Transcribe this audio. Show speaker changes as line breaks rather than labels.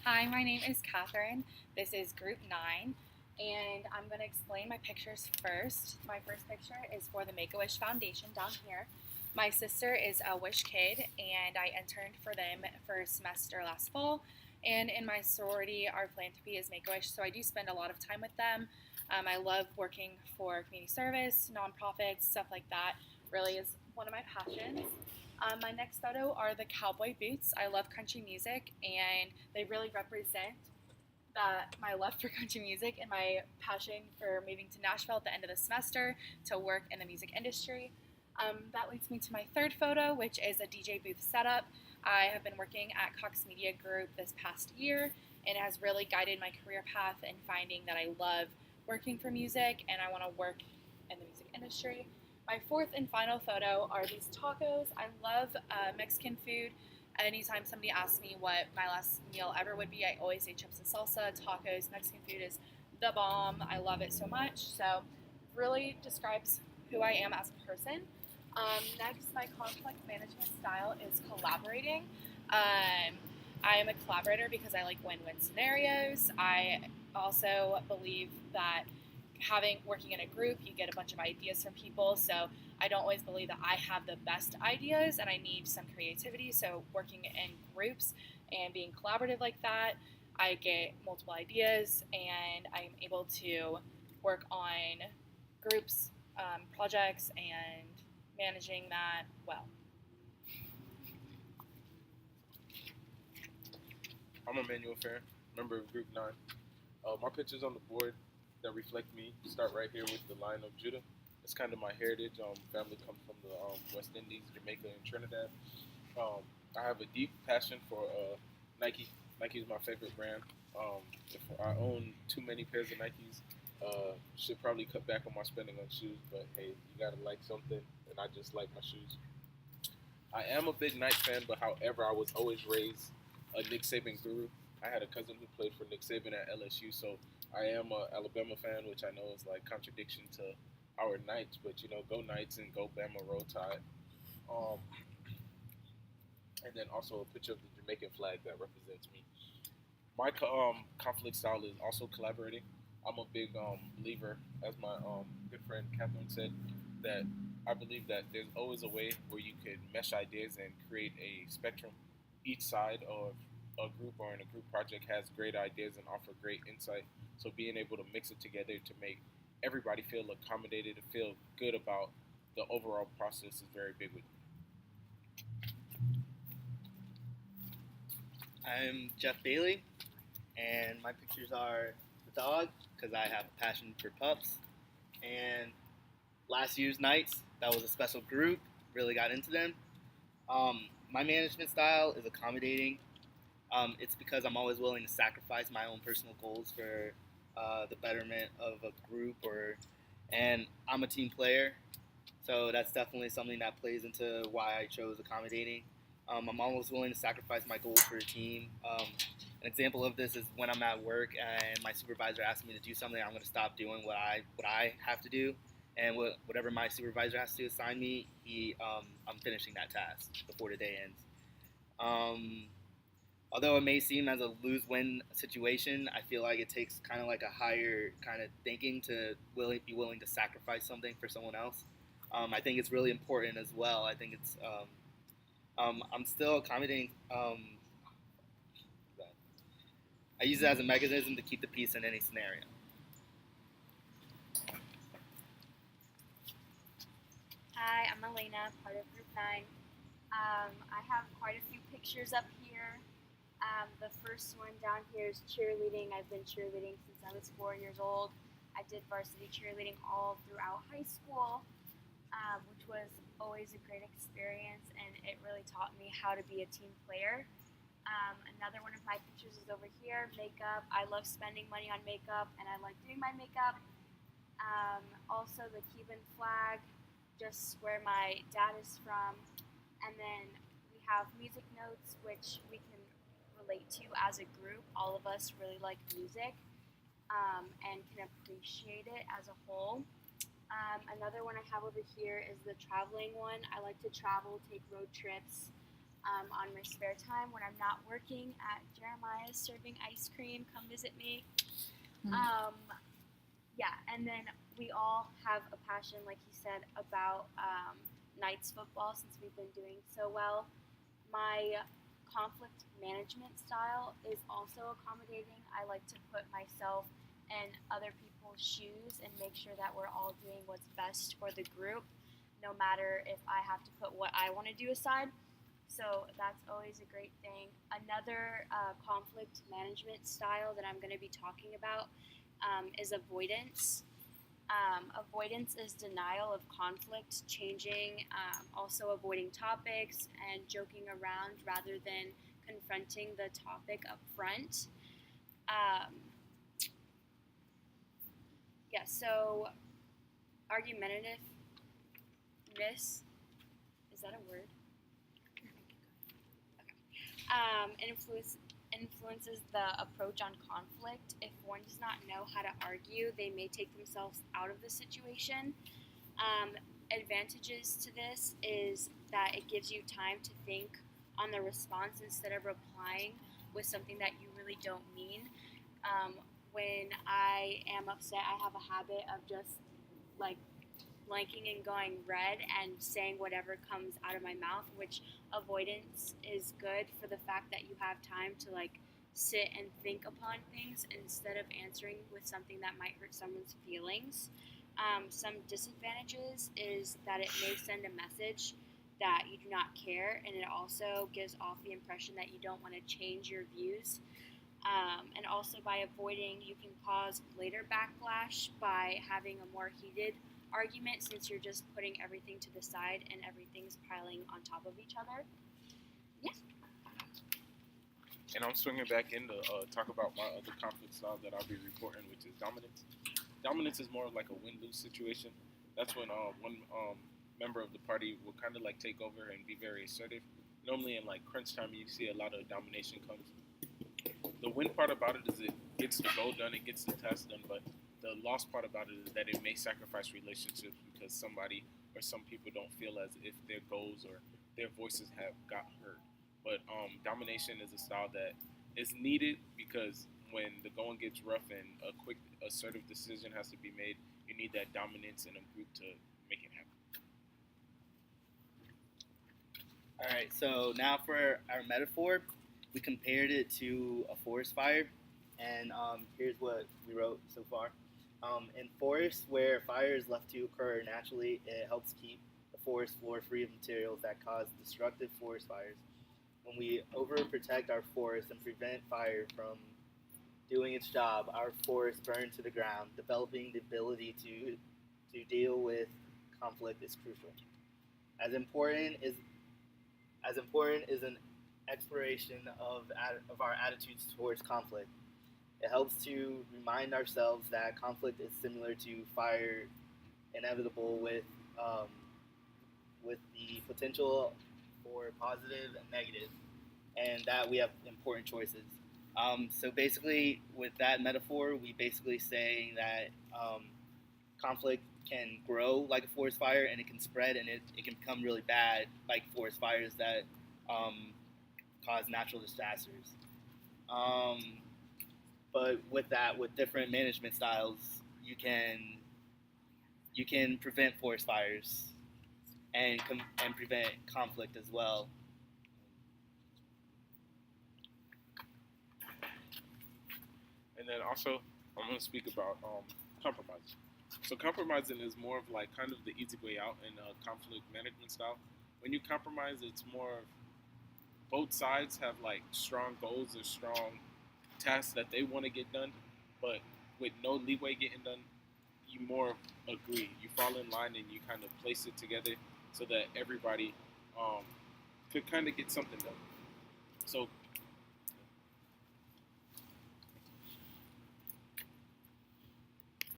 Hi, my name is Catherine. This is Group 9, and I'm going to explain my pictures first. My first picture is for the Make-A-Wish Foundation down here. My sister is a Wish Kid, and I interned for them for a semester last fall. And in my sorority, our philanthropy is Make-A-Wish, so I do spend a lot of time with them. I love working for community service, nonprofits, stuff like that. Really is one of my passions. My next photo are the cowboy boots. I love country music, and they really represent my love for country music and my passion for moving to Nashville at the end of the semester to work in the music industry. That leads me to my third photo, which is a DJ booth setup. I have been working at Cox Media Group this past year, and it has really guided my career path in finding that I love working for music and I want to work in the music industry. My fourth and final photo are these tacos. I love Mexican food. Anytime somebody asks me what my last meal ever would be, I always say chips and salsa, tacos. Mexican food is the bomb. I love it so much. So, really describes who I am as a person. Next, my conflict management style is collaborating. I am a collaborator because I like win-win scenarios. I also believe that working in a group, you get a bunch of ideas from people. So I don't always believe that I have the best ideas and I need some creativity. So working in groups and being collaborative like that, I get multiple ideas and I'm able to work on groups, projects, and managing that well.
I'm Emmanuel Fair, member of Group 9. My pictures on the board that reflect me start right here with the Lion of Judah. It's kind of my heritage. Family comes from the West Indies, Jamaica, and Trinidad. Um, I have a deep passion for Nike. Nike is my favorite brand. If I own too many pairs of Nikes, should probably cut back on my spending on shoes. But hey, you gotta like something, and I just like my shoes. I am a big Knight fan, but however, I was always raised a Nick Saban guru. I had a cousin who played for Nick Saban at LSU, so I am a Alabama fan, which I know is like contradiction to our Knights, but you know, go Knights and go Bama Roll Tide. Um, and then also a picture of the Jamaican flag that represents me. My conflict style is also collaborating. I'm a big believer, as my good friend Catherine said, that I believe that there's always a way where you can mesh ideas and create a spectrum. Each side of a group or in a group project has great ideas and offer great insight. So being able to mix it together to make everybody feel accommodated and feel good about the overall process is very big with me.
I'm Jeff Bailey, and my pictures are the dog because I have a passion for pups. And last year's Knights, that was a special group, really got into them. My management style is accommodating. It's because I'm always willing to sacrifice my own personal goals for the betterment of a group, and I'm a team player, so that's definitely something that plays into why I chose accommodating. I'm always willing to sacrifice my goals for a team. An example of this is when I'm at work and my supervisor asks me to do something, I'm going to stop doing what I have to do, and whatever my supervisor has to assign me, I'm finishing that task before the day ends. Um, Although it may seem as a lose-win situation, I feel like it takes kind of like a higher kind of thinking to be willing to sacrifice something for someone else. I think it's really important as well. I think I'm still accommodating. I use it as a mechanism to keep the peace in any scenario.
Hi, I'm Elena, part of Group 9. I have quite a few pictures up here. The first one down here is cheerleading. I've been cheerleading since I was 4 years old. I did varsity cheerleading all throughout high school, which was always a great experience, and it really taught me how to be a team player. Another one of my pictures is over here, makeup. I love spending money on makeup, and I like doing my makeup. Also, the Cuban flag, just where my dad is from. And then we have music notes, which we can relate to as a group. All of us really like music and can appreciate it as a whole. Another one I have over here is the traveling one. I like to travel, take road trips on my spare time when I'm not working at Jeremiah's serving ice cream. Come visit me. Um, yeah, and then we all have a passion, like he said, about Knights football since we've been doing so well. My conflict management style is also accommodating. I like to put myself in other people's shoes and make sure that we're all doing what's best for the group, no matter if I have to put what I want to do aside. So that's always a great thing. Another conflict management style that I'm going to be talking about is avoidance. Avoidance is denial of conflict, changing, also avoiding topics and joking around rather than confronting the topic up front. Um, yeah, so argumentativeness, is that a word? Influences the approach on conflict. If one does not know how to argue, they may take themselves out of the situation. Advantages to this is that it gives you time to think on the response instead of replying with something that you really don't mean. When I am upset, I have a habit of just like blanking and going red and saying whatever comes out of my mouth, which avoidance is good for the fact that you have time to like sit and think upon things instead of answering with something that might hurt someone's feelings. Some disadvantages is that it may send a message that you do not care, and it also gives off the impression that you don't want to change your views. And also by avoiding, you can cause later backlash by having a more heated argument since you're just putting everything to the side and everything's piling on top of each other. Yeah.
And I'm swinging back in to talk about my other conflict style that I'll be reporting, which is dominance. Dominance is more of like a win-lose situation. That's when one member of the party will kind of like take over and be very assertive. Normally in like crunch time, you see a lot of domination comes. The win part about it is it gets the goal done, it gets the task done, but the lost part about it is that it may sacrifice relationships because somebody or some people don't feel as if their goals or their voices have got heard. But domination is a style that is needed because when the going gets rough and a quick assertive decision has to be made, you need that dominance in a group to make it happen.
All right, so now for our metaphor, we compared it to a forest fire, and here's what we wrote so far. In forests where fire is left to occur naturally, it helps keep the forest floor free of materials that cause destructive forest fires. When we overprotect our forests and prevent fire from doing its job, our forests burn to the ground. Developing the ability to deal with conflict is crucial. As important is an exploration of our attitudes towards conflict. It helps to remind ourselves that conflict is similar to fire, inevitable with the potential for positive and negative, and that we have important choices. So basically, with that metaphor, we basically saying that conflict can grow like a forest fire, and it can spread, and it can become really bad, like forest fires that cause natural disasters. But with that, with different management styles, you can prevent forest fires and prevent conflict as well.
And then also, I'm going to speak about compromise. So compromising is more of like kind of the easy way out in a conflict management style. When you compromise, it's more of both sides have like strong goals or strong tasks that they want to get done, but with no leeway getting done, you more agree. You fall in line and you kind of place it together so that everybody could kind of get something done. So